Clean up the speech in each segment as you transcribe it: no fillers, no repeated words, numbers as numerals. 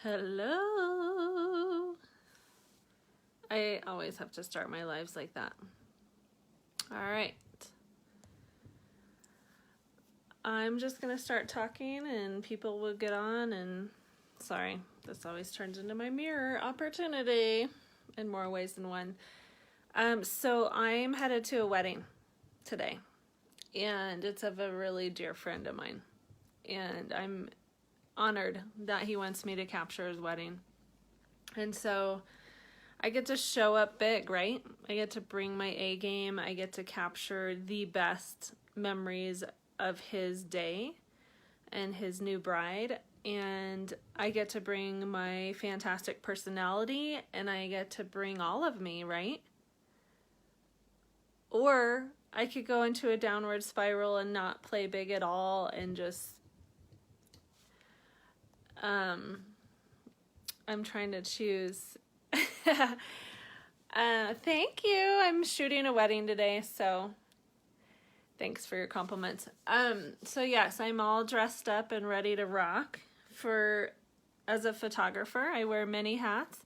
Hello. I always have to start my lives like that. All right. I'm just going to start talking and people will get on and sorry, this always turns into my mirror opportunity in more ways than one. So I'm headed to a wedding today and it's of a really dear friend of mine. And I'm honored that he wants me to capture his wedding. And so I get to show up big, right? I get to bring my A game. I get to capture the best memories of his day and his new bride. And I get to bring my fantastic personality and I get to bring all of me, right? Or I could go into a downward spiral and not play big at all and just I'm trying to choose. Thank you. I'm shooting a wedding today, so thanks for your compliments. So yes, I'm all dressed up and ready to rock as a photographer. I wear many hats,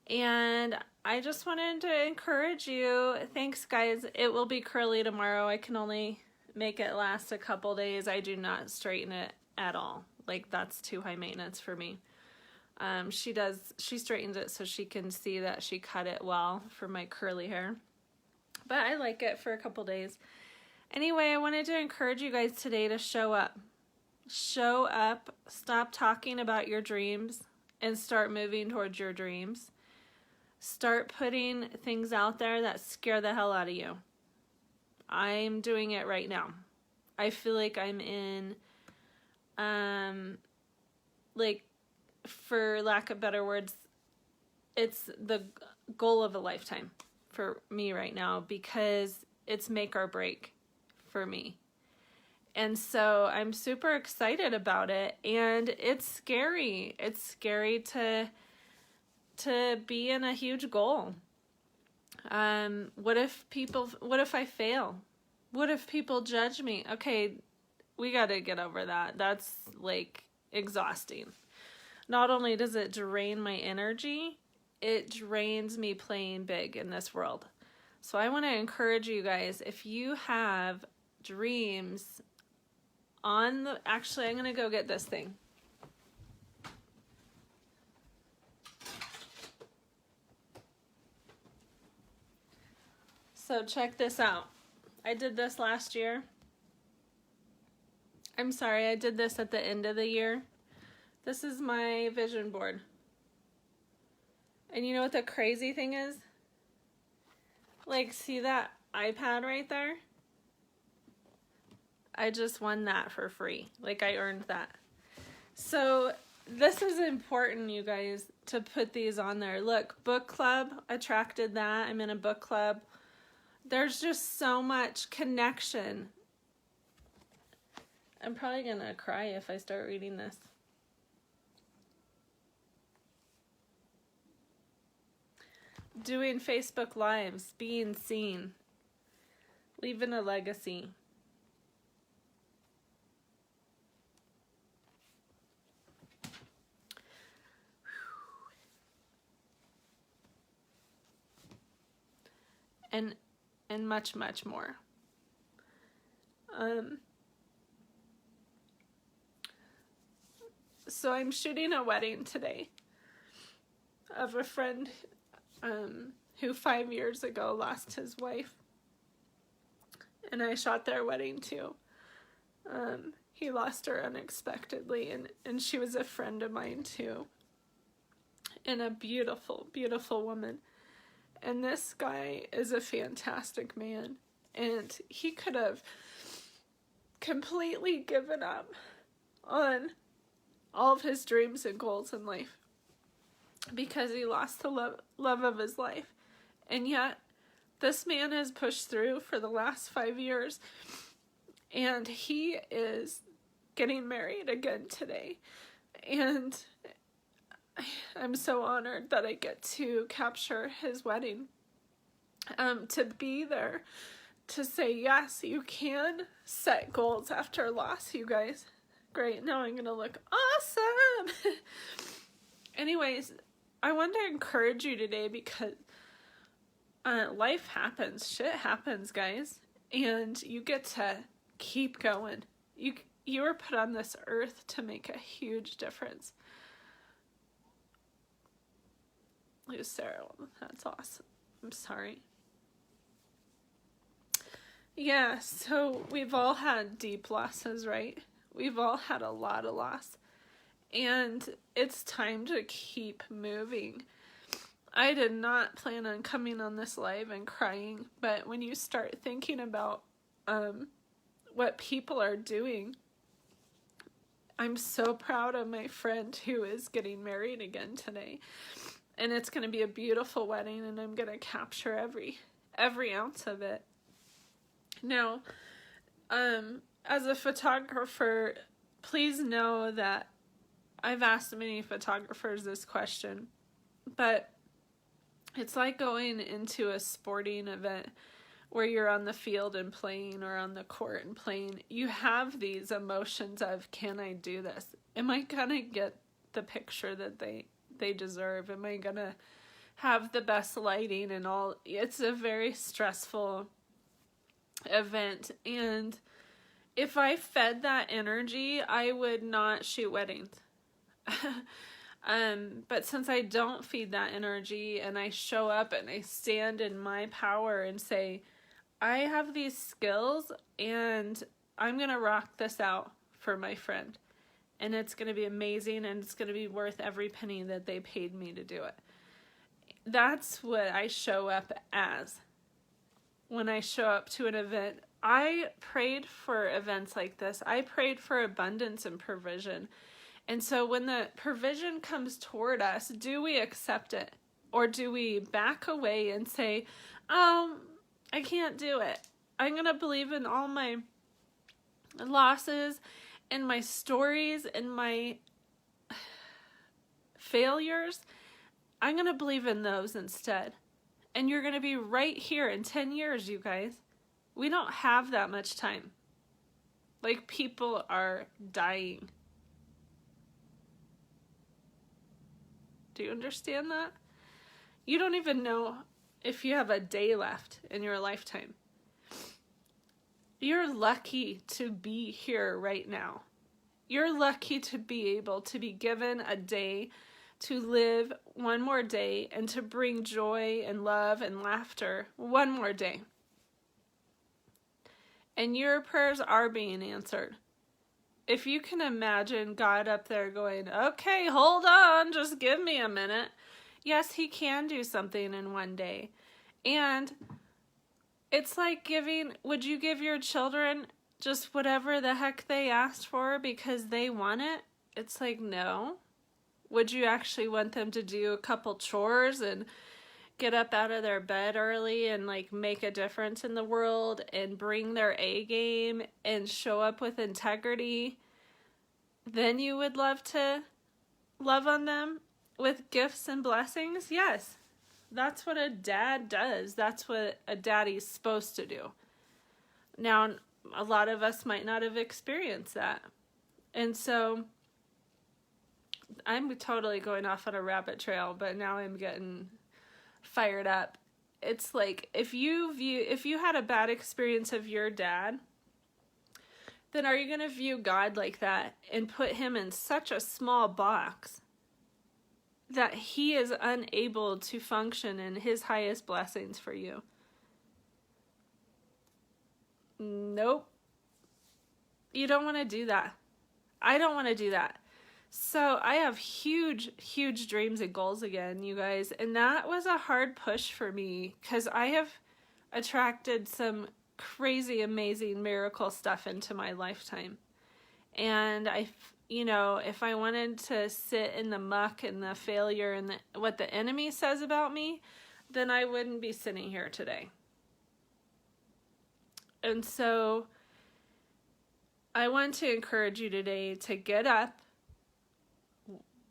and I just wanted to encourage you. Thanks, guys. It will be curly tomorrow. I can only make it last a couple days. I do not straighten it at all. Like, that's too high maintenance for me. She straightens it so she can see that she cut it well for my curly hair. But I like it for a couple days. Anyway, I wanted to encourage you guys today to show up. Show up, stop talking about your dreams, and start moving towards your dreams. Start putting things out there that scare the hell out of you. I'm doing it right now. I feel like I'm in like, for lack of better words, it's the goal of a lifetime for me right now because it's make or break for me. And so I'm super excited about it, and it's scary. It's scary to be in a huge goal. What if I fail? What if people judge me? Okay, we got to get over that. That's like exhausting. Not only does it drain my energy, it drains me playing big in this world. So I want to encourage you guys, if you have dreams actually, I'm going to go get this thing. So check this out. I did this last year. I'm sorry, I did this at the end of the year. This is my vision board. And you know what the crazy thing is? Like, see that iPad right there? I just won that for free. Like, I earned that. So this is important, you guys, to put these on there. Look, book club attracted that. I'm in a book club. There's just so much connection. I'm probably gonna cry if I start reading this. Doing Facebook Lives, being seen, leaving a legacy. And much, much more. So I'm shooting a wedding today of a friend who 5 years ago lost his wife. And I shot their wedding too. He lost her unexpectedly, and she was a friend of mine too. And a beautiful, beautiful woman. And this guy is a fantastic man. And he could have completely given up on all of his dreams and goals in life because he lost the love of his life. And yet, this man has pushed through for the last 5 years, and he is getting married again today. And I'm so honored that I get to capture his wedding, to be there, to say, yes, you can set goals after loss, you guys. Great, now I'm gonna look awesome. anyways, I want to encourage you today because life happens. Shit happens, guys. And you get to keep going. You were put on this earth to make a huge difference. Sarah, that's awesome. I'm sorry. Yeah, so we've all had deep losses, right? We've all had a lot of loss. And it's time to keep moving. I did not plan on coming on this live and crying, but when you start thinking about what people are doing, I'm so proud of my friend who is getting married again today. And it's going to be a beautiful wedding, and I'm going to capture every ounce of it. Now, as a photographer, please know that I've asked many photographers this question, but it's like going into a sporting event where you're on the field and playing, or on the court and playing. You have these emotions of, can I do this? Am I going to get the picture that they deserve? Am I going to have the best lighting and all? It's a very stressful event, and if I fed that energy, I would not shoot weddings. But since I don't feed that energy, and I show up and I stand in my power and say, I have these skills and I'm going to rock this out for my friend, and it's going to be amazing, and it's going to be worth every penny that they paid me to do it. That's what I show up as. When I show up to an event, I prayed for events like this. I prayed for abundance and provision. And so when the provision comes toward us, do we accept it? Or do we back away and say, I can't do it. I'm going to believe in all my losses and my stories and my failures. I'm going to believe in those instead. And you're going to be right here in 10 years, you guys. We don't have that much time. Like, people are dying. Do you understand that? You don't even know if you have a day left in your lifetime. You're lucky to be here right now. You're lucky to be able to be given a day to live one more day, and to bring joy and love and laughter one more day. And your prayers are being answered. If you can imagine God up there going, okay, hold on, just give me a minute. Yes, he can do something in one day. And it's like would you give your children just whatever the heck they asked for because they want it? It's like, no. Would you actually want them to do a couple chores and get up out of their bed early and like make a difference in the world and bring their A game and show up with integrity? Then you would love to love on them with gifts and blessings? Yes. That's what a dad does. That's what a daddy's supposed to do. Now, a lot of us might not have experienced that. And so I'm totally going off on a rabbit trail, but now I'm getting fired up. It's like, if you had a bad experience of your dad, then are you going to view God like that and put him in such a small box that he is unable to function in his highest blessings for you? Nope. You don't want to do that. I don't want to do that. So I have huge, huge dreams and goals again, you guys. And that was a hard push for me because I have attracted some crazy, amazing miracle stuff into my lifetime. And if I wanted to sit in the muck and the failure and what the enemy says about me, then I wouldn't be sitting here today. And so I want to encourage you today to get up,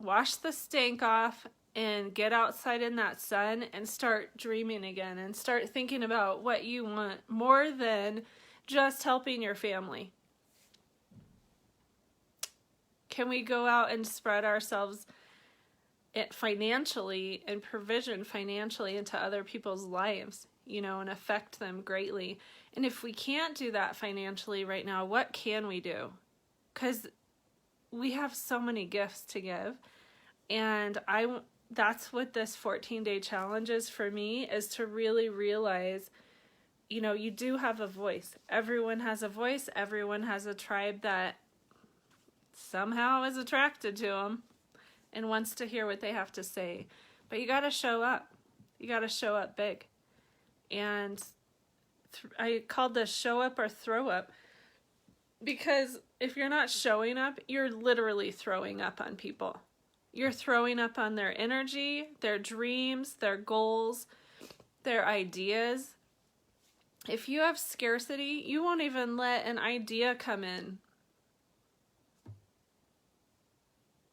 wash the stank off, and get outside in that sun and start dreaming again and start thinking about what you want more than just helping your family. Can we go out and spread ourselves it financially and provision financially into other people's lives, you know, and affect them greatly. And if we can't do that financially right now, what can we do? Because we have so many gifts to give. And that's what this 14-day challenge is for me, is to really realize, you know, you do have a voice. Everyone has a voice. Everyone has a tribe that somehow is attracted to them and wants to hear what they have to say. But you got to show up. You got to show up big. And I called this show up or throw up, because if you're not showing up, you're literally throwing up on people. You're throwing up on their energy, their dreams, their goals, their ideas. If you have scarcity, you won't even let an idea come in,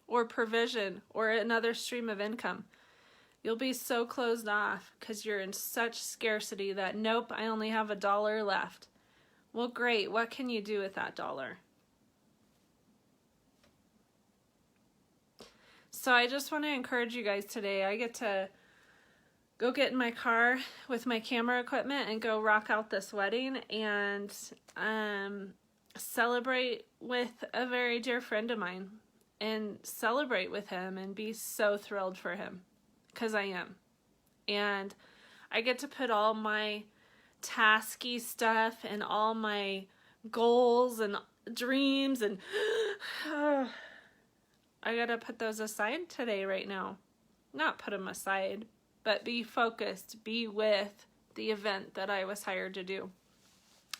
or provision, or another stream of income. You'll be so closed off because you're in such scarcity that, nope, I only have $1 left. Well, great. What can you do with that $1? So I just want to encourage you guys today. I get to go get in my car with my camera equipment and go rock out this wedding and celebrate with a very dear friend of mine, and celebrate with him and be so thrilled for him, because I am. And I get to put all my tasky stuff and all my goals and dreams and I gotta put those aside today, right now. Not put them aside, but be focused, be with the event that I was hired to do.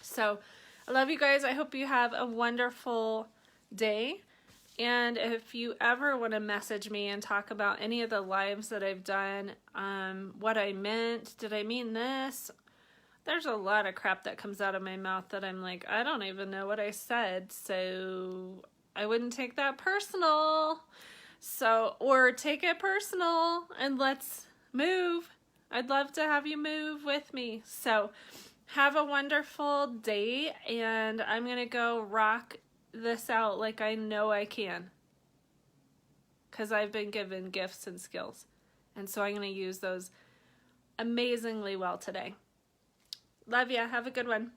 So I love you guys. I hope you have a wonderful day. And if you ever want to message me and talk about any of the lives that I've done, what I meant, did I mean this? There's a lot of crap that comes out of my mouth that I'm like, I don't even know what I said, so I wouldn't take that personal. So, or take it personal and let's move. I'd love to have you move with me. So have a wonderful day, and I'm going to go rock this out like I know I can, because I've been given gifts and skills, and so I'm going to use those amazingly well today. Love ya. Have a good one.